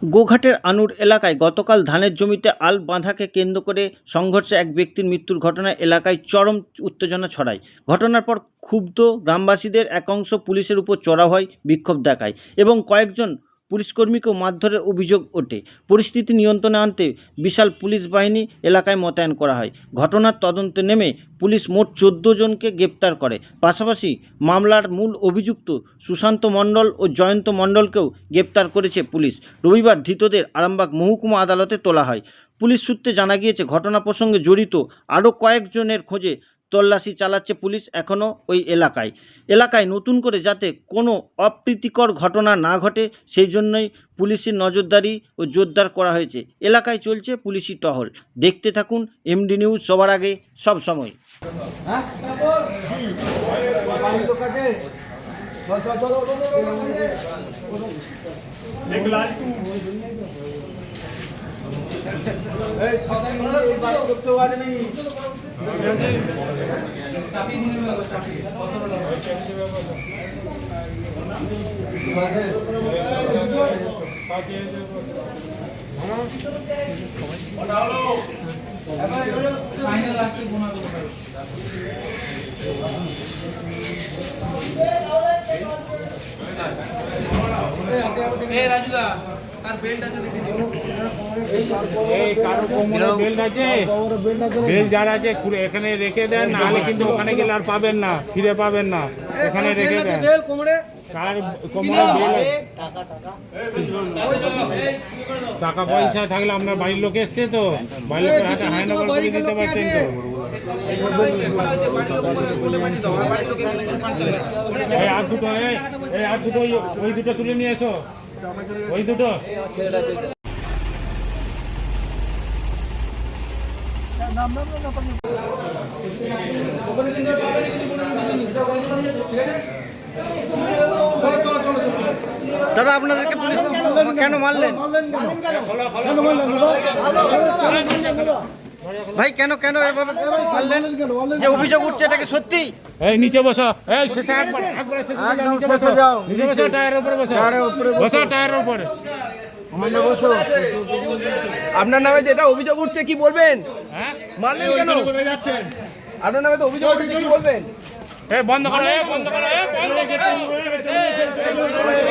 গোঘাটের আনুর এলাকায় গতকাল ধানের জমিতে আল বাঁধাকে কেন্দ্র করে সংঘর্ষে এক ব্যক্তির মৃত্যুর ঘটনায় এলাকায় চরম উত্তেজনা ছড়ায়। ঘটনার পর ক্ষুব্ধ গ্রামবাসীদের একাংশ পুলিশের উপর চড়াও হয়, বিক্ষোভ দেখায় এবং কয়েকজন পুলিশকর্মীকেও মারধরের অভিযোগ ওঠে। পরিস্থিতি নিয়ন্ত্রণে আনতে বিশাল পুলিশ বাহিনী এলাকায় মোতায়েন করা হয়। ঘটনার তদন্তে নেমে পুলিশ মোট 14 জনকে গ্রেপ্তার করে। পাশাপাশি মামলার মূল অভিযুক্ত সুশান্ত মণ্ডল ও জয়ন্ত মণ্ডলকেও গ্রেপ্তার করেছে পুলিশ। রবিবার ধৃতদের আরামবাগ মহকুমা আদালতে তোলা হয়। পুলিশ সূত্রে জানা গিয়েছে, ঘটনা প্রসঙ্গে জড়িত আরও কয়েকজনের খোঁজে তল্লাশি চালাচ্ছে পুলিশ এখনও ওই এলাকায় নতুন করে যাতে কোনো অপ্রীতিকর ঘটনা না ঘটে সেই জন্যই পুলিশের নজরদারি ও জোরদার করা হয়েছে। এলাকায় চলছে পুলিশি টহল। দেখতে থাকুন এমডি নিউজ, সবার আগে সব সময়। রাজুদা তার বেল্ট আছে দেখে দিও। এই কারো কোমরে বেল্ট আছে, বেল্ট যার আছে এখানে রেখে দেন, নাহলে কিন্তু ওখানে গেলে আর পাবেন না, ফিরে পাবেন না। এখানে রেখে দেন কোমরে, কার কোমরে বেল্ট আছে। টাকা পয়সা থাকলে আপনার বাড়ির লোক এসছে তো, বাড়ির লোকের হাতে হ্যান্ডওভার করে দিতে পারতেন তো। এই আর দুটো, এই আর দুটো, ওই দুটো তুলে নিয়ে এসো, ওই দুটো। দাদা, আপনাদেরকে পুলিশ কেন মারলেন? ভাই কেন এভাবে মারলেন? যে অভিযোগ উঠছে এটা কি সত্যি? এই নিচে বসো, এই শেষে একবার শেষে নিচে বসো, নিচে বসো, টায়ারের উপরে বসো, বসো টায়ারের উপরে বসো। আপনার নামে যেটা অভিযোগ উঠছে কি বলবেন? হ্যাঁ, মারলেন কেন? আপনার নামে তো অভিযোগ উঠছে কি বলবেন? বন্ধ করো, বন্ধ করো,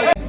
বন্ধ।